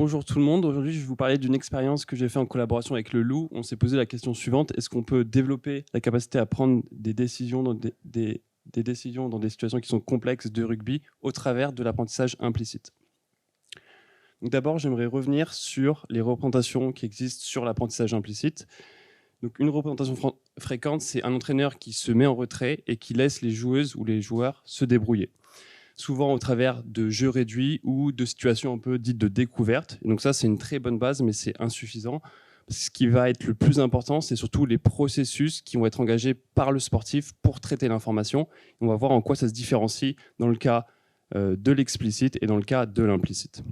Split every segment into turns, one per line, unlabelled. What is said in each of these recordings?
Bonjour tout le monde, aujourd'hui je vais vous parler d'une expérience que j'ai faite en collaboration avec le Loup. On s'est posé la question suivante, est-ce qu'on peut développer la capacité à prendre des décisions dans des décisions dans des situations qui sont complexes de rugby au travers de l'apprentissage implicite. Donc d'abord, j'aimerais revenir sur les représentations qui existent sur l'apprentissage implicite. Donc une représentation fréquente, c'est un entraîneur qui se met en retrait et qui laisse les joueuses ou les joueurs se débrouiller, souvent au travers de jeux réduits ou de situations un peu dites de découverte. Et donc ça, c'est une très bonne base, mais c'est insuffisant. Ce qui va être le plus important, c'est surtout les processus qui vont être engagés par le sportif pour traiter l'information. On va voir en quoi ça se différencie dans le cas de l'explicite et dans le cas de l'implicite.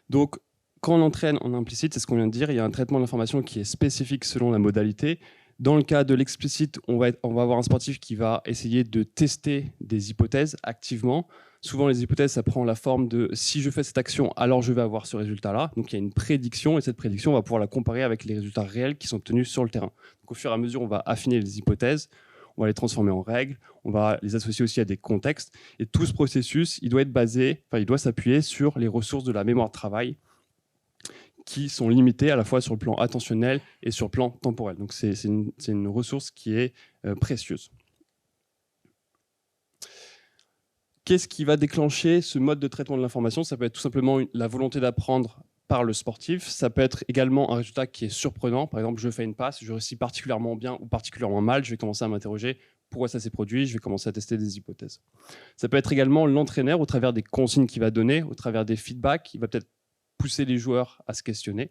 Donc, quand on entraîne en implicite, c'est ce qu'on vient de dire, il y a un traitement de l'information qui est spécifique selon la modalité. Dans le cas de l'explicite, on va avoir un sportif qui va essayer de tester des hypothèses activement. Souvent, les hypothèses, ça prend la forme de « si je fais cette action, alors je vais avoir ce résultat-là ». Donc, il y a une prédiction, et cette prédiction, on va pouvoir la comparer avec les résultats réels qui sont obtenus sur le terrain. Donc, au fur et à mesure, on va affiner les hypothèses, on va les transformer en règles, on va les associer aussi à des contextes. Et tout ce processus, il doit s'appuyer sur les ressources de la mémoire de travail, qui sont limitées à la fois sur le plan attentionnel et sur le plan temporel. Donc c'est une ressource qui est précieuse. Qu'est-ce qui va déclencher ce mode de traitement de l'information? Ça peut être tout simplement la volonté d'apprendre par le sportif. Ça peut être également un résultat qui est surprenant. Par exemple, je fais une passe, je réussis particulièrement bien ou particulièrement mal. Je vais commencer à m'interroger pourquoi ça s'est produit. Je vais commencer à tester des hypothèses. Ça peut être également l'entraîneur au travers des consignes qu'il va donner, au travers des feedbacks. Il va peut-être pousser les joueurs à se questionner.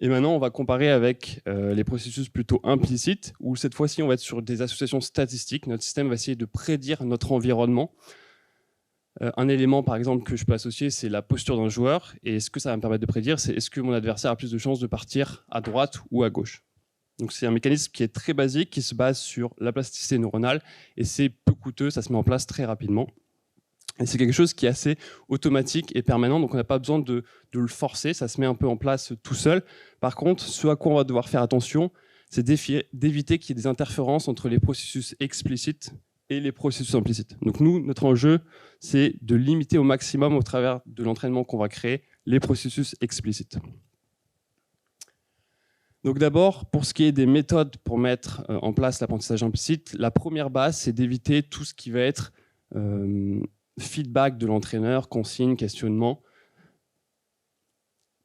Et maintenant, on va comparer avec les processus plutôt implicites, où cette fois-ci, on va être sur des associations statistiques. Notre système va essayer de prédire notre environnement. Un élément, par exemple, que je peux associer, c'est la posture d'un joueur. Et ce que ça va me permettre de prédire, c'est est-ce que mon adversaire a plus de chances de partir à droite ou à gauche. Donc c'est un mécanisme qui est très basique, qui se base sur la plasticité neuronale, et c'est peu coûteux, ça se met en place très rapidement. Et c'est quelque chose qui est assez automatique et permanent, donc on n'a pas besoin de le forcer, ça se met un peu en place tout seul. Par contre, ce à quoi on va devoir faire attention, c'est d'éviter qu'il y ait des interférences entre les processus explicites et les processus implicites. Donc nous, notre enjeu, c'est de limiter au maximum, au travers de l'entraînement qu'on va créer, les processus explicites. Donc d'abord, pour ce qui est des méthodes pour mettre en place l'apprentissage implicite, la première base, c'est d'éviter tout ce qui va être feedback de l'entraîneur, consignes, questionnement.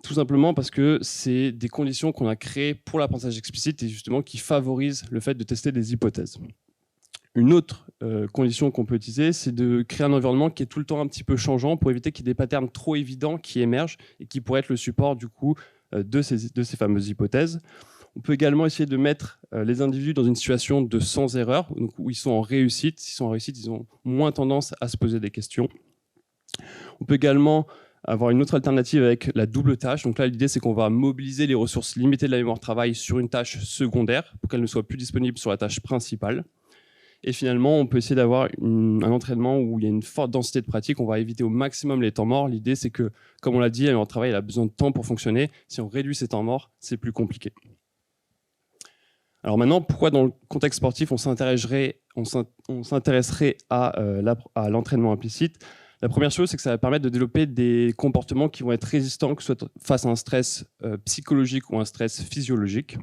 Tout simplement parce que c'est des conditions qu'on a créées pour l'apprentissage explicite et justement qui favorisent le fait de tester des hypothèses. Une autre condition qu'on peut utiliser, c'est de créer un environnement qui est tout le temps un petit peu changeant pour éviter qu'il y ait des patterns trop évidents qui émergent et qui pourraient être le support du coup de ces fameuses hypothèses. On peut également essayer de mettre les individus dans une situation de sans erreur, donc où ils sont en réussite. S'ils sont en réussite, ils ont moins tendance à se poser des questions. On peut également avoir une autre alternative avec la double tâche. Donc là, l'idée, c'est qu'on va mobiliser les ressources limitées de la mémoire de travail sur une tâche secondaire pour qu'elle ne soit plus disponible sur la tâche principale. Et finalement, on peut essayer d'avoir un entraînement où il y a une forte densité de pratique. On va éviter au maximum les temps morts. L'idée, c'est que, comme on l'a dit, la mémoire de travail elle a besoin de temps pour fonctionner. Si on réduit ces temps morts, c'est plus compliqué. Alors maintenant, pourquoi dans le contexte sportif, on s'intéresserait à l'entraînement implicite? La première chose, c'est que ça va permettre de développer des comportements qui vont être résistants, que ce soit face à un stress psychologique ou un stress physiologique.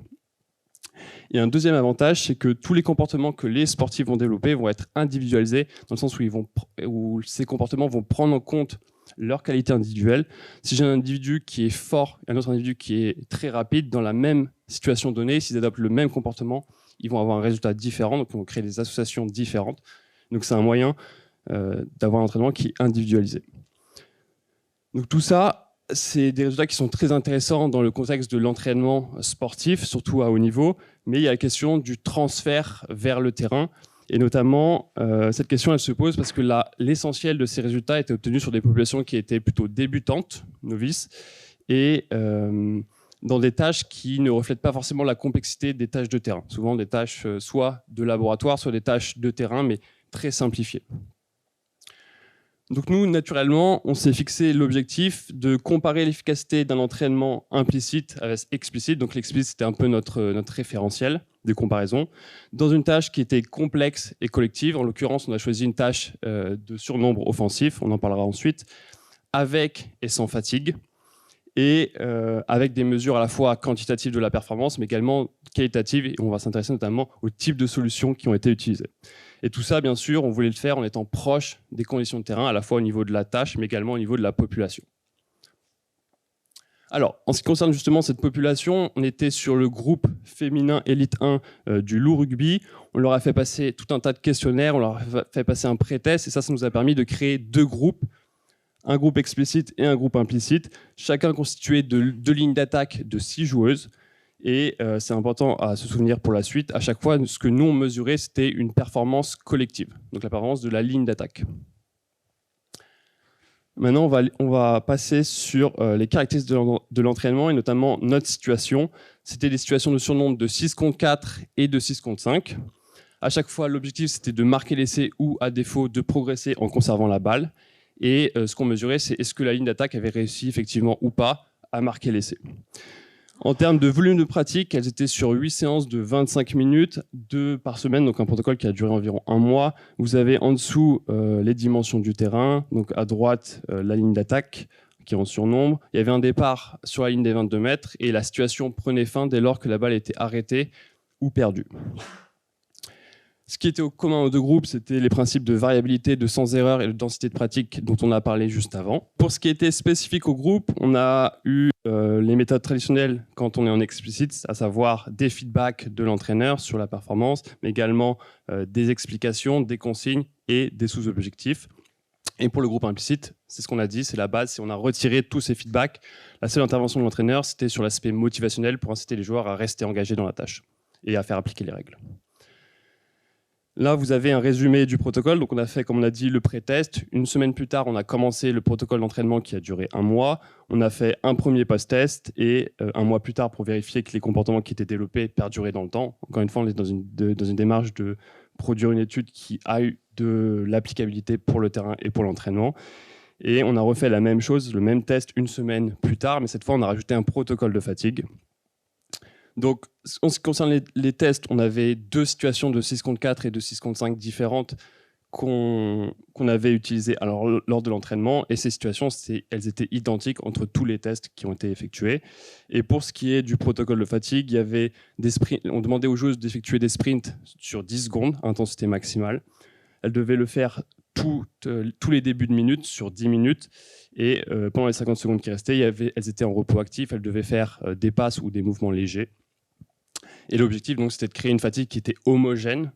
Et un deuxième avantage, c'est que tous les comportements que les sportifs vont développer vont être individualisés, dans le sens où ces comportements vont prendre en compte leur qualité individuelle. Si j'ai un individu qui est fort et un autre individu qui est très rapide, dans la même situation donnée, s'ils adoptent le même comportement, ils vont avoir un résultat différent, donc ils vont créer des associations différentes. Donc c'est un moyen d'avoir un entraînement qui est individualisé. Donc tout ça, c'est des résultats qui sont très intéressants dans le contexte de l'entraînement sportif, surtout à haut niveau, mais il y a la question du transfert vers le terrain. Et notamment, cette question, elle se pose parce que l'essentiel de ces résultats était obtenu sur des populations qui étaient plutôt débutantes, novices, et dans des tâches qui ne reflètent pas forcément la complexité des tâches de terrain. Souvent des tâches soit de laboratoire, soit des tâches de terrain, mais très simplifiées. Donc nous, naturellement, on s'est fixé l'objectif de comparer l'efficacité d'un entraînement implicite avec explicite. Donc l'explicite, c'était un peu notre référentiel de comparaison, dans une tâche qui était complexe et collective. En l'occurrence, on a choisi une tâche de surnombre offensif, on en parlera ensuite, avec et sans fatigue, et avec des mesures à la fois quantitatives de la performance, mais également qualitatives, et on va s'intéresser notamment au type de solutions qui ont été utilisées. Et tout ça, bien sûr, on voulait le faire en étant proche des conditions de terrain, à la fois au niveau de la tâche, mais également au niveau de la population. Alors, en ce qui concerne justement cette population, on était sur le groupe féminin élite 1 du loup rugby. On leur a fait passer tout un tas de questionnaires, on leur a fait passer un pré-test, et ça nous a permis de créer 2 groupes, un groupe explicite et un groupe implicite, chacun constitué de 2 lignes d'attaque de 6 joueuses. Et c'est important à se souvenir pour la suite, à chaque fois, ce que nous on mesurait, c'était une performance collective, donc la performance de la ligne d'attaque. Maintenant, on va passer sur les caractéristiques de l'entraînement et notamment notre situation. C'était des situations de surnombre de 6 contre 4 et de 6 contre 5. À chaque fois, l'objectif, c'était de marquer l'essai ou, à défaut, de progresser en conservant la balle. Et ce qu'on mesurait, c'est est-ce que la ligne d'attaque avait réussi effectivement ou pas à marquer l'essai. En termes de volume de pratique, elles étaient sur 8 séances de 25 minutes, 2 par semaine, donc un protocole qui a duré environ 1 mois. Vous avez en dessous les dimensions du terrain, donc à droite la ligne d'attaque qui est en surnombre. Il y avait un départ sur la ligne des 22 mètres et la situation prenait fin dès lors que la balle était arrêtée ou perdue. Ce qui était commun aux 2 groupes, c'était les principes de variabilité, de sans erreur et de densité de pratique dont on a parlé juste avant. Pour ce qui était spécifique au groupe, on a eu les méthodes traditionnelles quand on est en explicite, à savoir des feedbacks de l'entraîneur sur la performance, mais également des explications, des consignes et des sous-objectifs. Et pour le groupe implicite, c'est ce qu'on a dit, c'est la base, c'est on a retiré tous ces feedbacks. La seule intervention de l'entraîneur, c'était sur l'aspect motivationnel pour inciter les joueurs à rester engagés dans la tâche et à faire appliquer les règles. Là, vous avez un résumé du protocole. Donc, on a fait, comme on a dit, le pré-test. Une semaine plus tard, on a commencé le protocole d'entraînement qui a duré 1 mois. On a fait un premier post-test et 1 mois plus tard pour vérifier que les comportements qui étaient développés perduraient dans le temps. Encore une fois, on est dans une démarche de produire une étude qui a eu de l'applicabilité pour le terrain et pour l'entraînement. Et on a refait la même chose, le même test 1 semaine plus tard, mais cette fois, on a rajouté un protocole de fatigue. Donc, en ce qui concerne les tests, on avait 2 situations de 6 contre 4 et de 6 contre 5 différentes qu'on avait utilisées lors de l'entraînement. Et ces situations, elles étaient identiques entre tous les tests qui ont été effectués. Et pour ce qui est du protocole de fatigue, il y avait des sprints. On demandait aux joueuses d'effectuer des sprints sur 10 secondes, intensité maximale. Elles devaient le faire tous les débuts de minutes sur 10 minutes. Et pendant les 50 secondes qui restaient, elles étaient en repos actif. Elles devaient faire des passes ou des mouvements légers. Et l'objectif, donc, c'était de créer une fatigue qui était homogène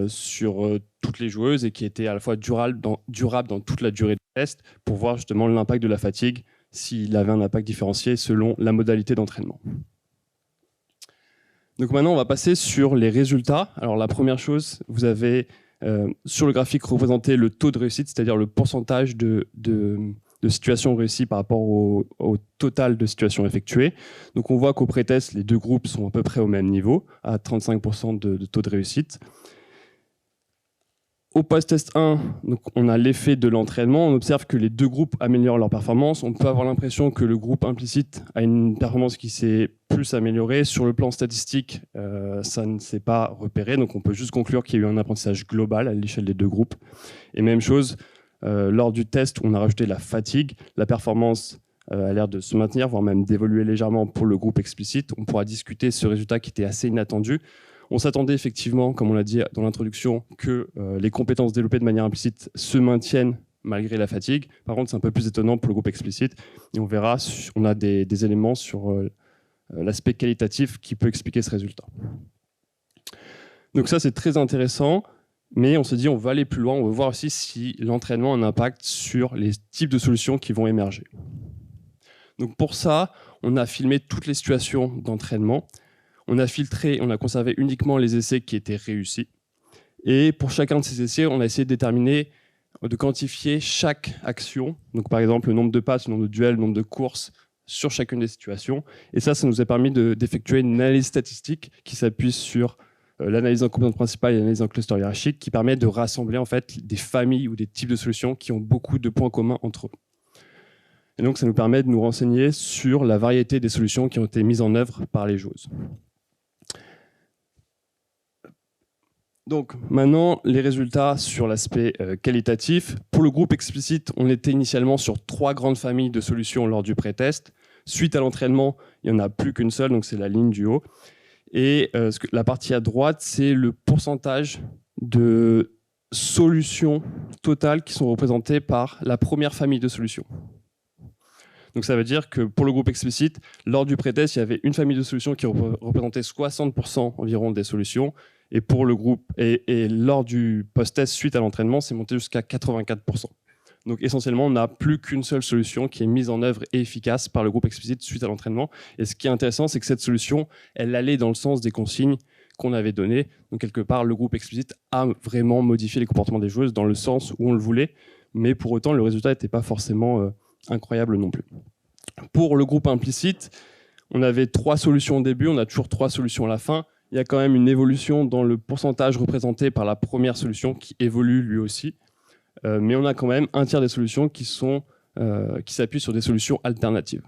sur toutes les joueuses et qui était à la fois durable dans toute la durée du test pour voir justement l'impact de la fatigue, s'il avait un impact différencié selon la modalité d'entraînement. Donc maintenant, on va passer sur les résultats. Alors la première chose, vous avez sur le graphique représenté le taux de réussite, c'est-à-dire le pourcentage de situations réussies par rapport au total de situations effectuées. Donc on voit qu'au pré-test, les 2 groupes sont à peu près au même niveau, à 35% de taux de réussite. Au post-test 1, donc on a l'effet de l'entraînement. On observe que les 2 groupes améliorent leur performance. On peut avoir l'impression que le groupe implicite a une performance qui s'est plus améliorée. Sur le plan statistique, ça ne s'est pas repéré. Donc on peut juste conclure qu'il y a eu un apprentissage global à l'échelle des 2 groupes. Et même chose, lors du test, on a rajouté la fatigue. La performance a l'air de se maintenir, voire même d'évoluer légèrement pour le groupe explicite. On pourra discuter ce résultat qui était assez inattendu. On s'attendait effectivement, comme on l'a dit dans l'introduction, que les compétences développées de manière implicite se maintiennent malgré la fatigue. Par contre, c'est un peu plus étonnant pour le groupe explicite. Et on verra, on a des éléments sur l'aspect qualitatif qui peut expliquer ce résultat. Donc ça, c'est très intéressant. Mais on se dit, on va aller plus loin, on veut voir aussi si l'entraînement a un impact sur les types de solutions qui vont émerger. Donc pour ça, on a filmé toutes les situations d'entraînement. On a filtré, on a conservé uniquement les essais qui étaient réussis. Et pour chacun de ces essais, on a essayé de déterminer, de quantifier chaque action. Donc par exemple, le nombre de passes, le nombre de duels, le nombre de courses sur chacune des situations. Et ça nous a permis d'effectuer une analyse statistique qui s'appuie sur l'analyse en composante principale et l'analyse en cluster hiérarchique qui permet de rassembler en fait des familles ou des types de solutions qui ont beaucoup de points communs entre eux. Et donc ça nous permet de nous renseigner sur la variété des solutions qui ont été mises en œuvre par les joueuses. Donc maintenant, les résultats sur l'aspect qualitatif. Pour le groupe explicite, on était initialement sur 3 grandes familles de solutions lors du pré-test. Suite à l'entraînement, il n'y en a plus qu'une seule, donc c'est la ligne du haut. Et la partie à droite, c'est le pourcentage de solutions totales qui sont représentées par la première famille de solutions. Donc ça veut dire que pour le groupe explicite, lors du pré-test, il y avait une famille de solutions qui représentait 60% environ des solutions. Et pour le groupe et lors du post-test suite à l'entraînement, c'est monté jusqu'à 84%. Donc essentiellement, on n'a plus qu'une seule solution qui est mise en œuvre et efficace par le groupe explicite suite à l'entraînement. Et ce qui est intéressant, c'est que cette solution, elle allait dans le sens des consignes qu'on avait données. Donc quelque part, le groupe explicite a vraiment modifié les comportements des joueuses dans le sens où on le voulait. Mais pour autant, le résultat n'était pas forcément incroyable non plus. Pour le groupe implicite, on avait 3 solutions au début, on a toujours 3 solutions à la fin. Il y a quand même une évolution dans le pourcentage représenté par la première solution qui évolue lui aussi. Mais on a quand même un tiers des solutions qui s'appuient sur des solutions alternatives.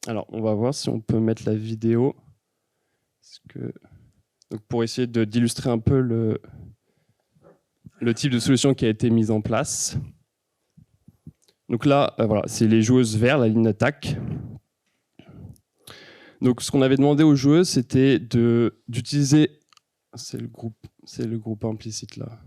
Alors, on va voir si on peut mettre la vidéo. Donc, pour essayer d'illustrer un peu le type de solution qui a été mise en place. Donc là, voilà, c'est les joueuses vers la ligne d'attaque. Donc, ce qu'on avait demandé aux joueuses, c'était d'utiliser... C'est le groupe implicite, là.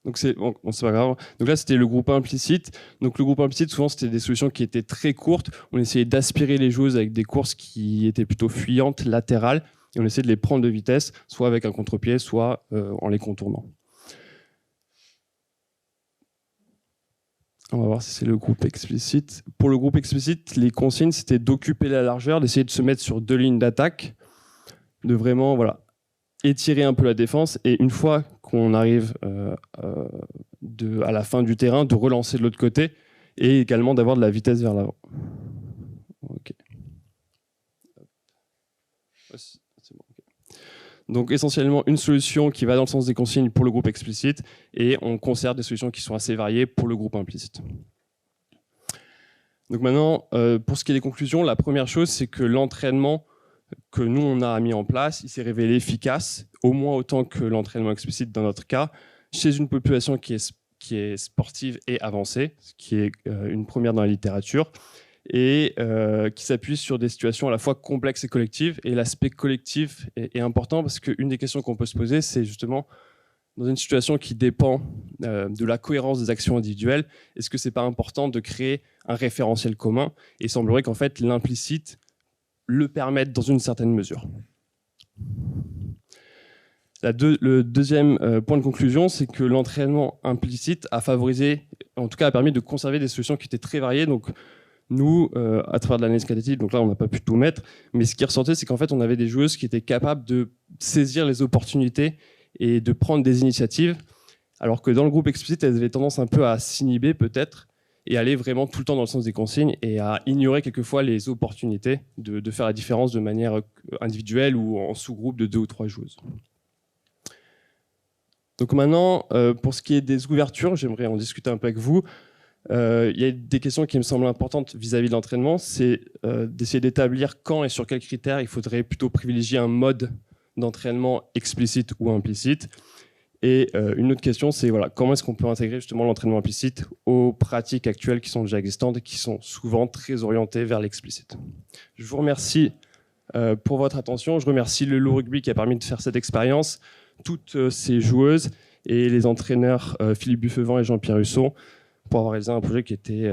Donc, c'est pas grave. Donc là, c'était le groupe implicite. Donc, le groupe implicite, souvent, c'était des solutions qui étaient très courtes. On essayait d'aspirer les joueuses avec des courses qui étaient plutôt fuyantes, latérales. Et on essayait de les prendre de vitesse, soit avec un contre-pied, soit en les contournant. On va voir si c'est le groupe explicite. Pour le groupe explicite, les consignes, c'était d'occuper la largeur, d'essayer de se mettre sur 2 lignes d'attaque, de vraiment étirer un peu la défense. Et une fois qu'on arrive à la fin du terrain, de relancer de l'autre côté et également d'avoir de la vitesse vers l'avant. Okay. Bon, okay. Donc essentiellement une solution qui va dans le sens des consignes pour le groupe explicite et on conserve des solutions qui sont assez variées pour le groupe implicite. Donc maintenant, pour ce qui est des conclusions, la première chose, c'est que l'entraînement que nous, on a mis en place, il s'est révélé efficace, au moins autant que l'entraînement explicite dans notre cas, chez une population qui est sportive et avancée, ce qui est une première dans la littérature, et qui s'appuie sur des situations à la fois complexes et collectives. Et l'aspect collectif est important parce qu'une des questions qu'on peut se poser, c'est justement, dans une situation qui dépend de la cohérence des actions individuelles, est-ce que c'est pas important de créer un référentiel commun? Et il semblerait qu'en fait, l'implicite le permette dans une certaine mesure. Le deuxième point de conclusion, c'est que l'entraînement implicite a favorisé, en tout cas a permis de conserver des solutions qui étaient très variées. Donc nous, à travers de l'analyse qualitative, donc là on n'a pas pu tout mettre, mais ce qui ressortait, c'est qu'en fait on avait des joueuses qui étaient capables de saisir les opportunités et de prendre des initiatives, alors que dans le groupe explicite, elles avaient tendance un peu à s'inhiber peut-être, et aller vraiment tout le temps dans le sens des consignes et à ignorer quelquefois les opportunités de faire la différence de manière individuelle ou en sous-groupe de 2 ou 3 joueuses. Donc maintenant, pour ce qui est des ouvertures, j'aimerais en discuter un peu avec vous. Il y a des questions qui me semblent importantes vis-à-vis de l'entraînement, c'est d'essayer d'établir quand et sur quels critères il faudrait plutôt privilégier un mode d'entraînement explicite ou implicite. Et une autre question, c'est comment est-ce qu'on peut intégrer justement l'entraînement implicite aux pratiques actuelles qui sont déjà existantes et qui sont souvent très orientées vers l'explicite. Je vous remercie pour votre attention. Je remercie le Loup Rugby qui a permis de faire cette expérience, toutes ces joueuses et les entraîneurs Philippe Buffevent et Jean-Pierre Husson pour avoir réalisé un projet qui était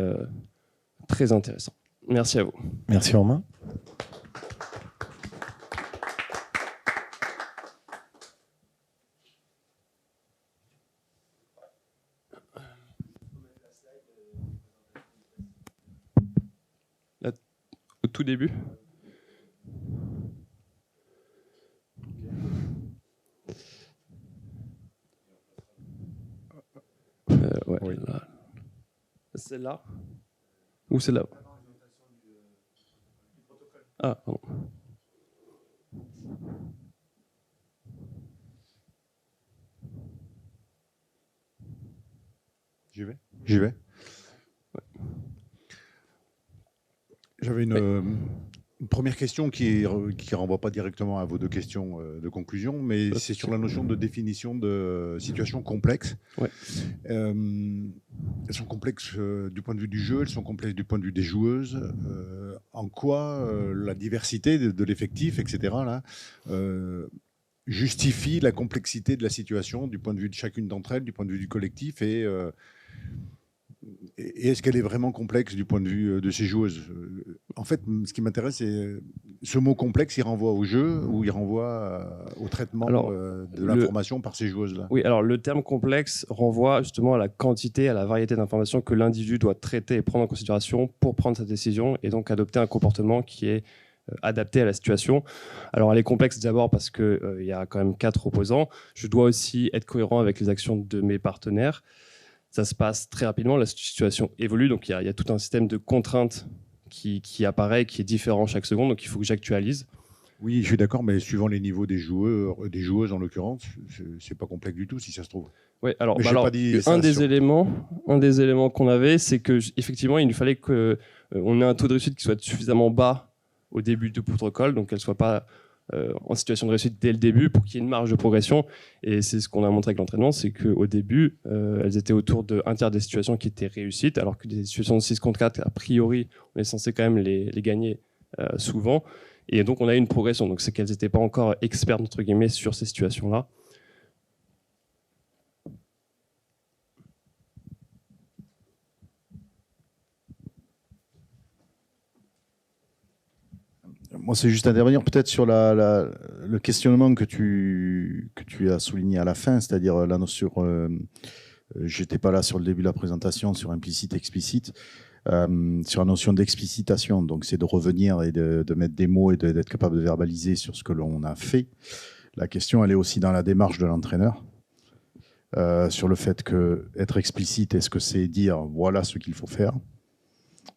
très intéressant. Merci à vous.
Merci Romain.
Là, au tout début. Ouais, oui. Celle-là ou celle-là? Ah, pardon.
J'y vais. J'y vais. Ouais. J'avais une... Une première question qui renvoie pas directement à vos deux questions de conclusion, mais c'est sur la notion de définition de situation complexe.
Ouais.
Elles sont complexes du point de vue du jeu, elles sont complexes du point de vue des joueuses. En quoi la diversité de l'effectif, etc., là, justifie la complexité de la situation du point de vue de chacune d'entre elles, du point de vue du collectif, et est-ce qu'elle est vraiment complexe du point de vue de ces joueuses? En fait, ce qui m'intéresse, c'est ce mot complexe, il renvoie au jeu ou il renvoie au traitement de l'information par ces joueuses-là?
Oui, alors le terme complexe renvoie justement à la quantité, à la variété d'informations que l'individu doit traiter et prendre en considération pour prendre sa décision et donc adopter un comportement qui est adapté à la situation. Alors elle est complexe d'abord parce qu'il y a quand même 4 opposants. Je dois aussi être cohérent avec les actions de mes partenaires. Ça se passe très rapidement, la situation évolue, donc il y a tout un système de contraintes qui apparaît, qui est différent chaque seconde, donc il faut que j'actualise.
Oui, je suis d'accord, mais suivant les niveaux des joueurs, des joueuses en l'occurrence, c'est pas complexe du tout si ça se trouve.
Oui, alors,
un
des éléments qu'on avait, c'est que effectivement, il fallait que on ait un taux de réussite qui soit suffisamment bas au début du protocole, donc qu'elle soit pas en situation de réussite dès le début pour qu'il y ait une marge de progression. Et c'est ce qu'on a montré avec l'entraînement, c'est qu'au début, elles étaient autour d'un tiers des situations qui étaient réussites, alors que des situations de 6 contre 4, a priori, on est censé quand même les gagner souvent. Et donc, on a eu une progression. Donc, c'est qu'elles n'étaient pas encore expertes, entre guillemets, sur ces situations-là.
Moi, c'est juste intervenir peut-être sur le questionnement que tu as souligné à la fin, c'est-à-dire la notion, j'étais pas là sur le début de la présentation, sur implicite, explicite, sur la notion d'explicitation. Donc, c'est de revenir et de mettre des mots et d'être capable de verbaliser sur ce que l'on a fait. La question, elle est aussi dans la démarche de l'entraîneur, sur le fait que être explicite, est-ce que c'est dire voilà ce qu'il faut faire,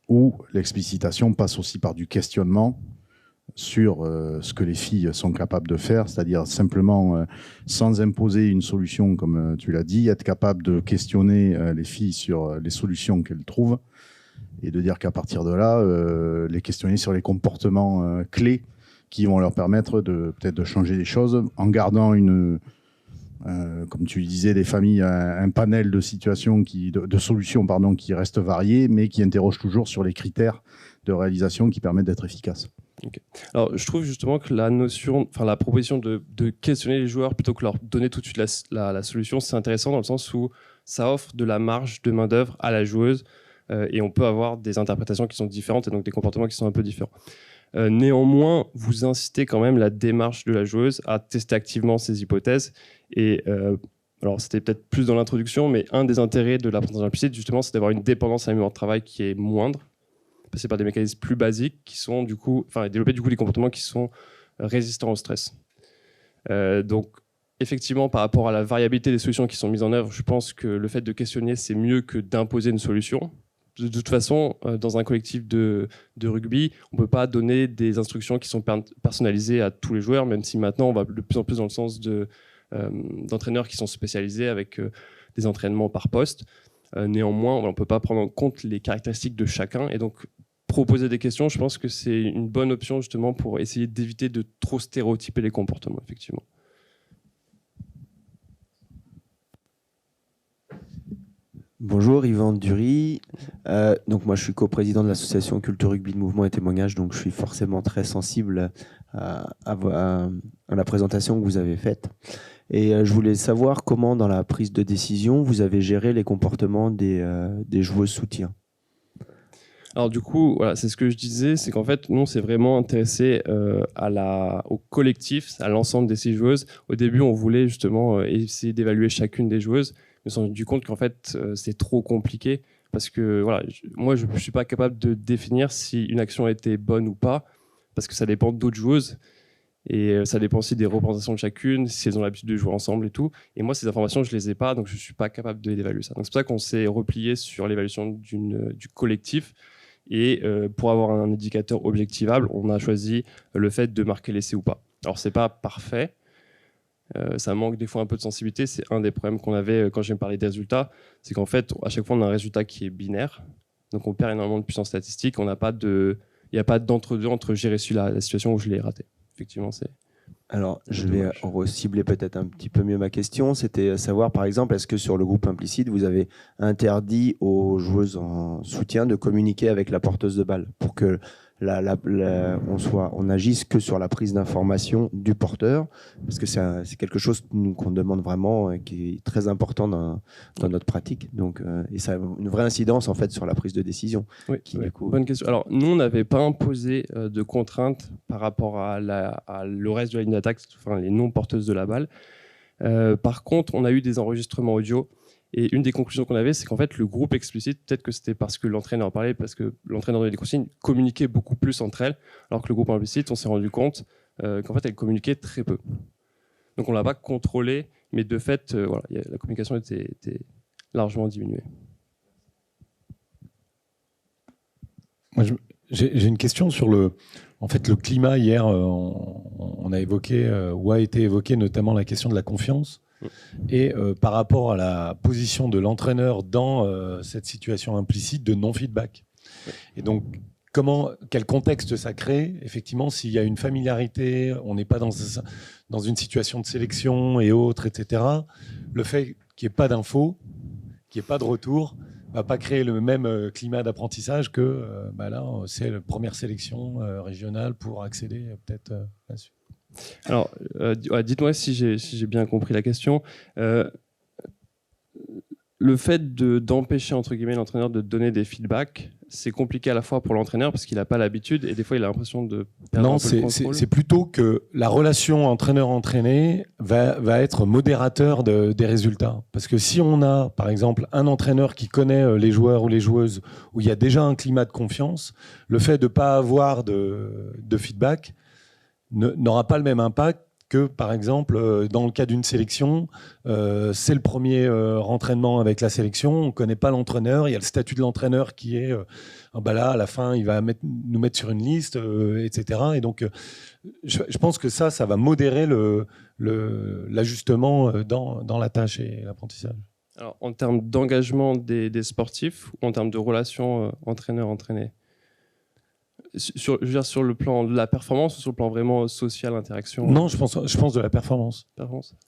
ou l'explicitation passe aussi par du questionnement sur ce que les filles sont capables de faire, c'est-à-dire simplement, sans imposer une solution, comme tu l'as dit, être capable de questionner les filles sur les solutions qu'elles trouvent, et de dire qu'à partir de là, les questionner sur les comportements clés qui vont leur permettre peut-être de changer les choses, en gardant comme tu disais, des familles, un panel de situations, de solutions pardon, qui restent variées, mais qui interrogent toujours sur les critères de réalisation qui permettent d'être efficaces.
Okay. Alors, je trouve justement que la proposition de questionner les joueurs plutôt que leur donner tout de suite la solution, c'est intéressant dans le sens où ça offre de la marge de main-d'œuvre à la joueuse et on peut avoir des interprétations qui sont différentes et donc des comportements qui sont un peu différents. Néanmoins, vous incitez quand même la démarche de la joueuse à tester activement ses hypothèses. Et alors, c'était peut-être plus dans l'introduction, mais un des intérêts de l'apprentissage implicite, justement, c'est d'avoir une dépendance à la mémoire de travail qui est moindre, passer par des mécanismes plus basiques qui sont développer du coup des comportements qui sont résistants au stress. Donc, effectivement, par rapport à la variabilité des solutions qui sont mises en œuvre, je pense que le fait de questionner, c'est mieux que d'imposer une solution. De toute façon, dans un collectif de rugby, on ne peut pas donner des instructions qui sont personnalisées à tous les joueurs, même si maintenant on va de plus en plus dans le sens d'entraîneurs qui sont spécialisés avec des entraînements par poste. Néanmoins, on ne peut pas prendre en compte les caractéristiques de chacun. Et donc, proposer des questions, je pense que c'est une bonne option justement pour essayer d'éviter de trop stéréotyper les comportements, effectivement.
Bonjour, Yvan Dury. Donc moi, je suis coprésident de l'association Culture Rugby de Mouvement et Témoignage, donc je suis forcément très sensible à la présentation que vous avez faite. Et je voulais savoir comment, dans la prise de décision, vous avez géré les comportements des joueuses soutien.
Alors du coup, voilà, c'est ce que je disais, c'est qu'en fait, nous, on s'est vraiment intéressé au collectif, à l'ensemble de ces joueuses. Au début, on voulait justement essayer d'évaluer chacune des joueuses. Je me suis rendu compte qu'en fait, c'est trop compliqué parce que voilà, moi, je ne suis pas capable de définir si une action était bonne ou pas parce que ça dépend d'autres joueuses. Et ça dépend aussi des représentations de chacune, si elles ont l'habitude de jouer ensemble et tout. Et moi, ces informations, je ne les ai pas, donc je ne suis pas capable d'évaluer ça. Donc c'est pour ça qu'on s'est replié sur l'évaluation du collectif. Et pour avoir un indicateur objectivable, on a choisi le fait de marquer l'essai ou pas. Alors, ce n'est pas parfait. Ça manque des fois un peu de sensibilité. C'est un des problèmes qu'on avait quand j'ai parlé des résultats. C'est qu'en fait, à chaque fois, on a un résultat qui est binaire. Donc, on perd énormément de puissance statistique. On n'a pas de il n'y a pas d'entre-deux entre j'ai réussi la situation ou je l'ai raté. Effectivement, c'est...
Alors, je vais recibler peut-être un petit peu mieux ma question. C'était savoir, par exemple, est-ce que sur le groupe implicite, vous avez interdit aux joueuses en soutien de communiquer avec la porteuse de balle pour que on agisse que sur la prise d'information du porteur, parce que c'est quelque chose qu'on demande vraiment, qui est très important dans notre pratique. Donc, et ça a une vraie incidence en fait sur la prise de décision.
Oui, du coup... Bonne question. Alors, nous, on n'avait pas imposé de contraintes par rapport à le reste de la ligne d'attaque, enfin les non porteuses de la balle. Par contre, on a eu des enregistrements audio. Et une des conclusions qu'on avait, c'est qu'en fait, le groupe explicite, peut-être que c'était parce que l'entraîneur parlait, parce que l'entraîneur donnait des consignes, communiquait beaucoup plus entre elles, alors que le groupe implicite, on s'est rendu compte qu'en fait, elles communiquaient très peu. Donc, on ne l'a pas contrôlé, mais de fait, voilà, la communication était largement diminuée.
Moi, j'ai une question sur le climat. Hier, on a évoqué, ou a été évoqué notamment la question de la confiance. Et par rapport à la position de l'entraîneur dans cette situation implicite de non-feedback. Et donc, quel contexte ça crée? Effectivement, s'il y a une familiarité, on n'est pas dans une situation de sélection et autres, etc. Le fait qu'il n'y ait pas d'infos, qu'il n'y ait pas de retour, ne va pas créer le même climat d'apprentissage que là, c'est la première sélection régionale pour accéder peut-être là-dessus.
Alors, dites-moi si j'ai bien compris la question. Le fait d'empêcher, entre guillemets, l'entraîneur de donner des feedbacks, c'est compliqué à la fois pour l'entraîneur parce qu'il n'a pas l'habitude et des fois il a l'impression de perdre un peu le contrôle.
C'est plutôt que la relation entraîneur-entraîné va être modérateur des résultats. Parce que si on a, par exemple, un entraîneur qui connaît les joueurs ou les joueuses, où il y a déjà un climat de confiance, le fait de ne pas avoir de feedback n'aura pas le même impact que, par exemple, dans le cas d'une sélection, c'est le premier rentraînement avec la sélection, on ne connaît pas l'entraîneur, il y a le statut de l'entraîneur qui est, là, à la fin, il va nous mettre sur une liste, etc. Et donc, je pense que ça va modérer l'ajustement dans la tâche et l'apprentissage.
Alors, en termes d'engagement des sportifs ou en termes de relation entraîneur-entraîné? Je veux dire, sur le plan de la performance ou sur le plan vraiment social, interaction?
Non, je pense de la performance.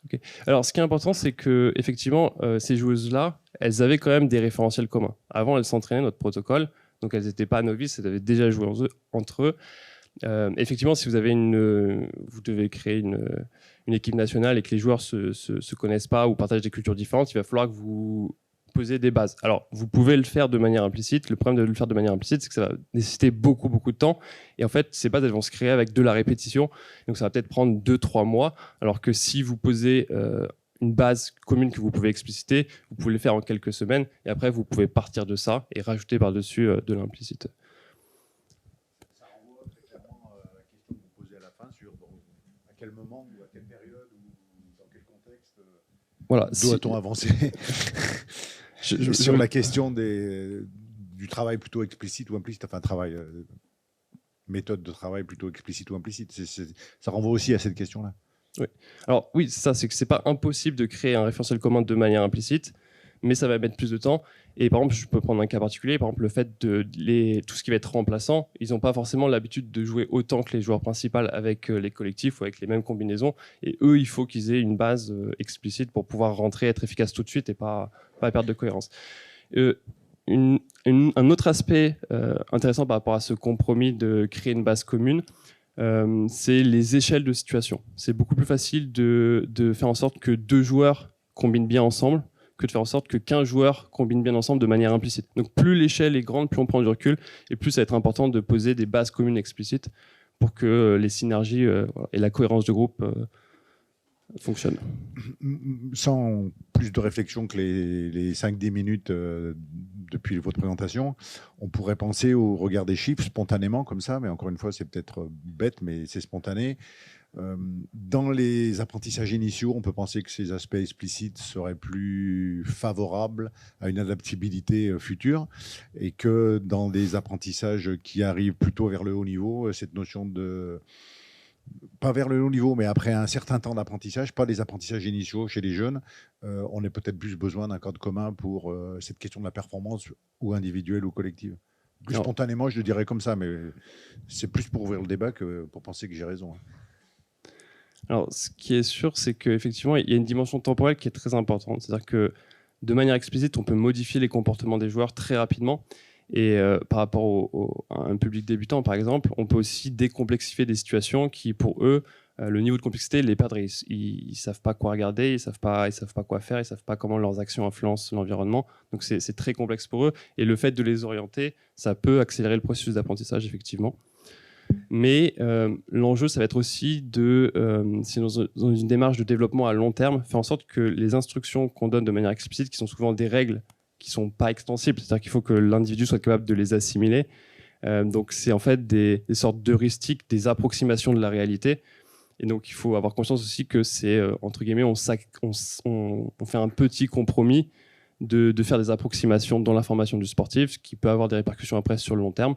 Okay. Alors, ce qui est important, c'est que effectivement, ces joueuses-là, elles avaient quand même des référentiels communs. Avant, elles s'entraînaient notre protocole, donc elles n'étaient pas novices, elles avaient déjà joué entre eux. Effectivement, si vous devez créer une équipe nationale et que les joueurs se connaissent pas ou partagent des cultures différentes, il va falloir que vous poser des bases. Alors, vous pouvez le faire de manière implicite. Le problème de le faire de manière implicite, c'est que ça va nécessiter beaucoup, beaucoup de temps. Et en fait, ces bases, elles vont se créer avec de la répétition. Donc, ça va peut-être prendre 2-3 mois. Alors que si vous posez une base commune que vous pouvez expliciter, vous pouvez le faire en quelques semaines. Et après, vous pouvez partir de ça et rajouter par-dessus de l'implicite.
Ça renvoie très clairement à la question que vous posez à la fin sur à quel moment ou à quelle période ou dans quel contexte
voilà,
doit-on avancer sur la question du travail plutôt explicite ou implicite, enfin travail, méthode de travail plutôt explicite ou implicite. Ça renvoie aussi à cette question-là.
Oui. Alors oui, c'est que c'est pas impossible de créer un référentiel commun de manière implicite, mais ça va mettre plus de temps. Et par exemple, je peux prendre un cas particulier, par exemple le fait tout ce qui va être remplaçant, ils n'ont pas forcément l'habitude de jouer autant que les joueurs principaux avec les collectifs ou avec les mêmes combinaisons. Et eux, il faut qu'ils aient une base explicite pour pouvoir rentrer, être efficace tout de suite et pas perdre de cohérence. Un autre aspect intéressant par rapport à ce compromis de créer une base commune, c'est les échelles de situation. C'est beaucoup plus facile de faire en sorte que 2 joueurs combinent bien ensemble que de faire en sorte que 15 joueurs combinent bien ensemble de manière implicite. Donc plus l'échelle est grande, plus on prend du recul, et plus ça va être important de poser des bases communes explicites pour que les synergies et la cohérence de groupe fonctionnent.
Sans plus de réflexion que les 5-10 minutes depuis votre présentation, on pourrait penser au regard des chiffres spontanément comme ça, mais encore une fois, c'est peut-être bête, mais c'est spontané. Dans les apprentissages initiaux, on peut penser que ces aspects explicites seraient plus favorables à une adaptabilité future et que dans des apprentissages qui arrivent plutôt vers le haut niveau, cette notion de... Pas vers le haut niveau, mais après un certain temps d'apprentissage, pas les apprentissages initiaux chez les jeunes, on a peut-être plus besoin d'un cadre commun pour cette question de la performance ou individuelle ou collective. Plus spontanément, je le dirais comme ça, mais c'est plus pour ouvrir le débat que pour penser que j'ai raison.
Alors, ce qui est sûr, c'est qu'effectivement, il y a une dimension temporelle qui est très importante. C'est-à-dire que de manière explicite, on peut modifier les comportements des joueurs très rapidement. Et par rapport à un public débutant, par exemple, on peut aussi décomplexifier des situations qui, pour eux, le niveau de complexité les perdrait. Ils ne savent pas quoi regarder, ils ne savent pas quoi faire, ils ne savent pas comment leurs actions influencent l'environnement. Donc c'est très complexe pour eux. Et le fait de les orienter, ça peut accélérer le processus d'apprentissage, effectivement. Mais l'enjeu, ça va être aussi si dans une démarche de développement à long terme, faire en sorte que les instructions qu'on donne de manière explicite, qui sont souvent des règles qui ne sont pas extensibles, c'est-à-dire qu'il faut que l'individu soit capable de les assimiler. Donc c'est en fait des sortes d'heuristiques, des approximations de la réalité. Et donc il faut avoir conscience aussi que c'est, entre guillemets, on fait un petit compromis de faire des approximations dans la formation du sportif, ce qui peut avoir des répercussions après sur le long terme.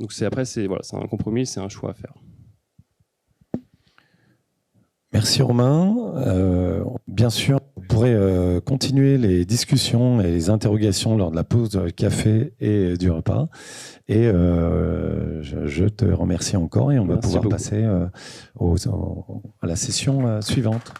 Donc c'est un compromis, c'est un choix à faire.
Merci Romain. Bien sûr, vous pourrez continuer les discussions et les interrogations lors de la pause café et du repas. Et je te remercie encore et on va pouvoir passer à la session suivante.